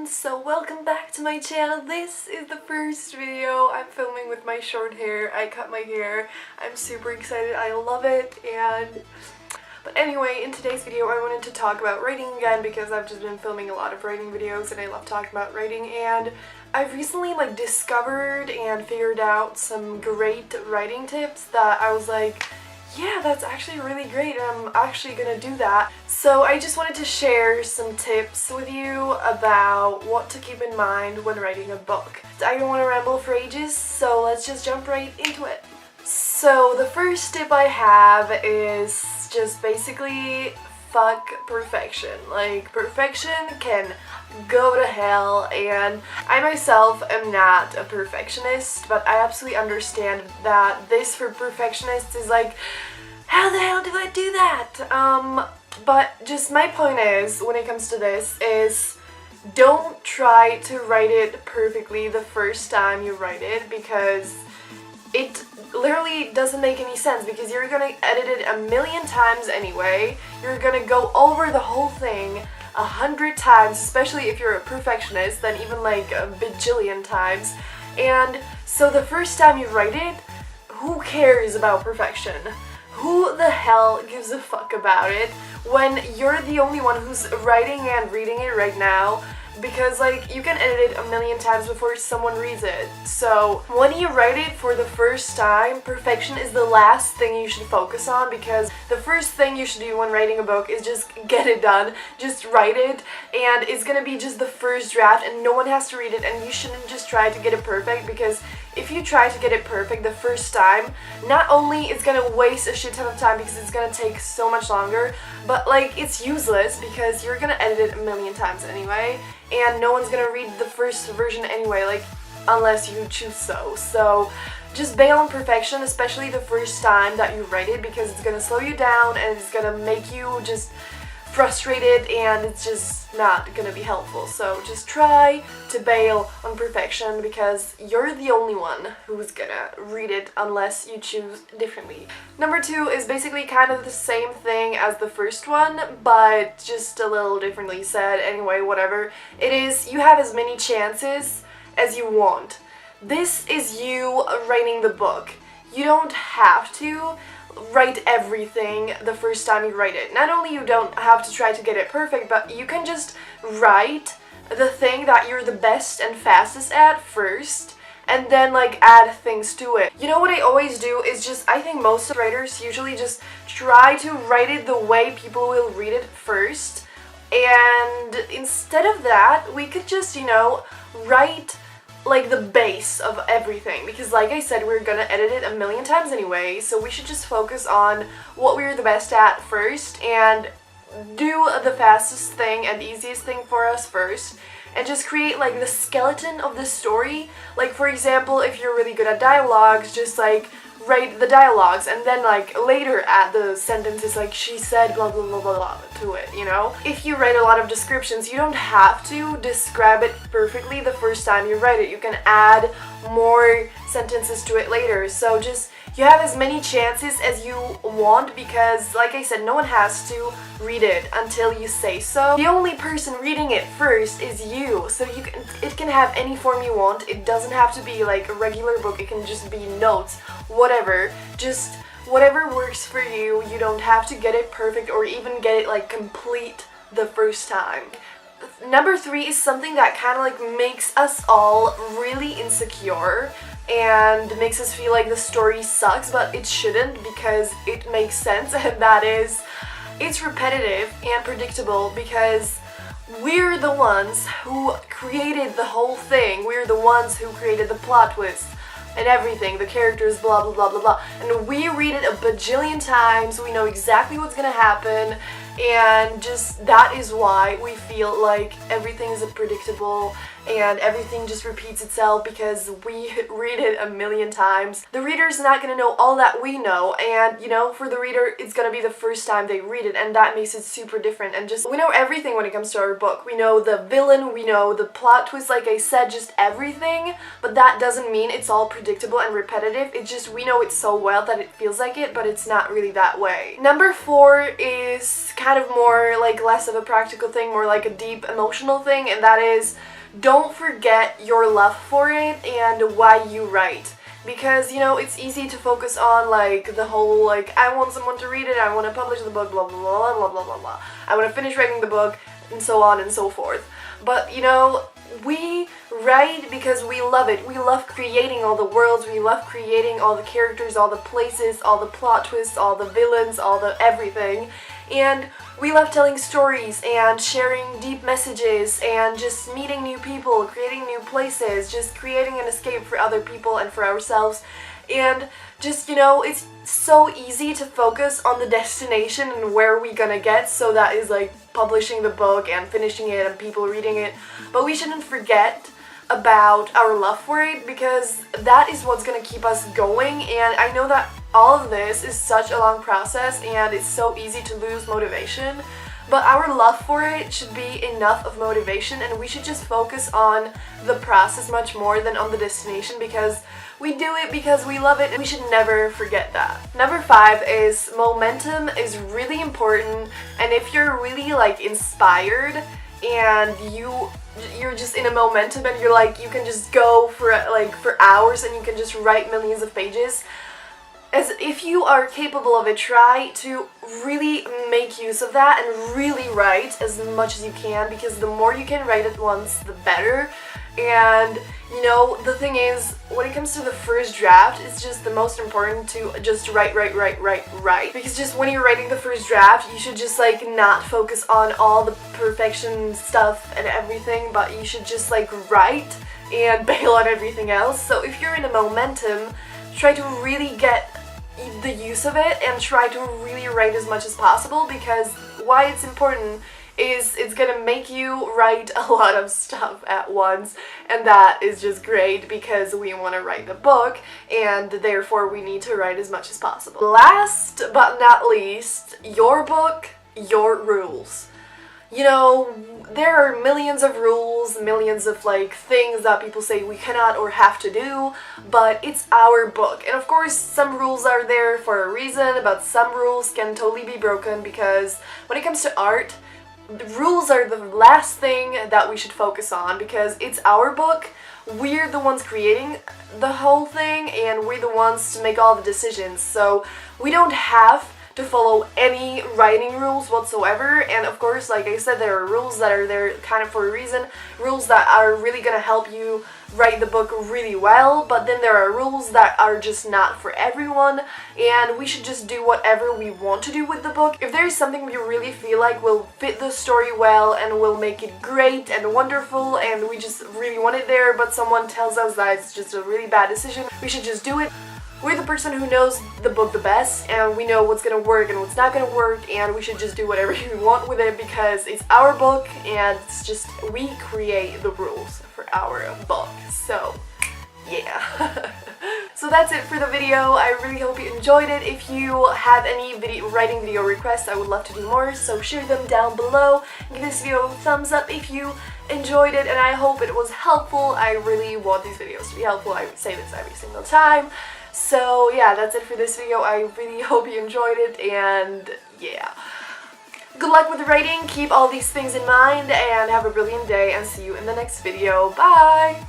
so welcome back to my channel. This is the first video I'm filming with my short hair. I cut my hair. I'm super excited. I love it. But anyway, in today's video I wanted to talk about writing again because I've just been filming a lot of writing videos and I love talking about writing, and I've recently discovered and figured out some great writing tips that I was like, yeah, that's actually really great and I'm actually gonna do that. So I just wanted to share some tips with you about what to keep in mind when writing a book. I don't want to ramble for ages, so let's just jump right into it. So the first tip I have is just basically fuck perfection. Perfection can go to hell, and I myself am not a perfectionist, but I absolutely understand that this for perfectionists is like, how the hell do I do that? But just my point is, when it comes to this, is don't try to write it perfectly the first time you write it, because it literally doesn't make any sense, because you're gonna edit it a million times anyway. You're gonna go over the whole thing 100 times, especially if you're a perfectionist, then even a bajillion times. And so the first time you write it, who cares about perfection? Who the hell gives a fuck about it when you're the only one who's writing and reading it right now? Because you can edit it a million times before someone reads it. So when you write it for the first time, perfection is the last thing you should focus on, because the first thing you should do when writing a book is just get it done. Just write it, and it's gonna be just the first draft and no one has to read it, and you shouldn't just try to get it perfect, because if you try to get it perfect the first time, not only it's gonna waste a shit ton of time because it's gonna take so much longer, but it's useless because you're gonna edit it a million times anyway, and no one's gonna read the first version anyway, unless you choose so. So just bail on perfection, especially the first time that you write it, because it's gonna slow you down and it's gonna make you just frustrated, and it's just not gonna be helpful. So just try to bail on perfection, because you're the only one who's gonna read it unless you choose differently. Number 2 is basically kind of the same thing as the first one, but just a little differently said. Anyway, whatever. It is, you have as many chances as you want. This is you writing the book. You don't have to write everything the first time you write it. Not only you don't have to try to get it perfect, but you can just write the thing that you're the best and fastest at first, and then add things to it. You know what I always do is just, I think most writers usually just try to write it the way people will read it first, and instead of that we could just, write the base of everything, because like I said, we're gonna edit it a million times anyway, so we should just focus on what we're the best at first and do the fastest thing and easiest thing for us first, and just create the skeleton of the story. For example, if you're really good at dialogues, just write the dialogues and then later add the sentences she said blah blah blah blah blah to it, If you write a lot of descriptions, you don't have to describe it perfectly the first time you write it. You can add more sentences to it later. So just, you have as many chances as you want, because like I said, no one has to read it until you say so. The only person reading it first is you, so it can have any form you want. It doesn't have to be a regular book, it can just be notes, whatever. Just whatever works for you. You don't have to get it perfect or even get it complete the first time. Number 3 is something that kind of makes us all really insecure and makes us feel like the story sucks, but it shouldn't, because it makes sense, and that is, it's repetitive and predictable, because we're the ones who created the whole thing. We're the ones who created the plot twist and everything, the characters, blah blah blah blah blah, and we read it a bajillion times. We know exactly what's gonna happen, and just that is why we feel like everything is predictable and everything just repeats itself, because we read it a million times. The reader's not gonna know all that we know, and for the reader it's gonna be the first time they read it, and that makes it super different. And just, we know everything when it comes to our book. We know the villain, we know the plot twist, like I said, just everything, but that doesn't mean it's all predictable and repetitive. It's just, we know it so well that it feels like it, but it's not really that way. Number 4 is kind of more like less of a practical thing, more like a deep emotional thing, and that is don't forget your love for it and why you write. Because, you know, it's easy to focus on like the whole like I want someone to read it, I want to publish the book, blah blah blah blah blah blah blah. I want to finish writing the book, and so on and so forth. But, you know, we write because we love it. We love creating all the worlds, we love creating all the characters, all the places, all the plot twists, all the villains, all the everything. And we love telling stories and sharing deep messages and just meeting new people, creating new places, just creating an escape for other people and for ourselves. And just, you know, it's so easy to focus on the destination and where we gonna get, so that is like publishing the book and finishing it and people reading it. But we shouldn't forget about our love for it, because that is what's gonna keep us going. And I know that all of this is such a long process and it's so easy to lose motivation, but our love for it should be enough of motivation, and we should just focus on the process much more than on the destination, because we do it because we love it, and we should never forget that. Number 5 is momentum is really important, and if you're really like inspired and you're just in a momentum and you're like, you can just go for hours and you can just write millions of pages, as if you are capable of it, try to really make use of that and really write as much as you can, because the more you can write at once, the better. And, you know, the thing is, when it comes to the first draft, it's just the most important to just write. Because just when you're writing the first draft, you should just like not focus on all the perfection stuff and everything, but you should just like write and bail on everything else. So if you're in a momentum, try to really get the use of it and try to really write as much as possible, because why it's important is it's gonna make you write a lot of stuff at once, and that is just great because we want to write the book and therefore we need to write as much as possible. Last but not least, your book, your rules. You know, there are millions of rules, millions of like things that people say we cannot or have to do, but it's our book. And of course some rules are there for a reason, but some rules can totally be broken, because when it comes to art, the rules are the last thing that we should focus on, because it's our book. We're the ones creating the whole thing and we're the ones to make all the decisions, so we don't have to follow any writing rules whatsoever. And of course, like I said, there are rules that are there kind of for a reason, rules that are really gonna help you write the book really well, but then there are rules that are just not for everyone, and we should just do whatever we want to do with the book. If there is something we really feel like will fit the story well and will make it great and wonderful and we just really want it there, but someone tells us that it's just a really bad decision, we should just do it. We're the person who knows the book the best, and we know what's gonna work and what's not gonna work, and we should just do whatever we want with it, because it's our book and it's just, we create the rules for our book. So yeah. So that's it for the video. I really hope you enjoyed it. If you have any writing video requests, I would love to do more, so share them down below. Give this video a thumbs up if you enjoyed it, and I hope it was helpful. I really want these videos to be helpful. I say this every single time. So yeah, that's it for this video. I really hope you enjoyed it, and yeah. Good luck with the writing, keep all these things in mind, and have a brilliant day, and see you in the next video. Bye!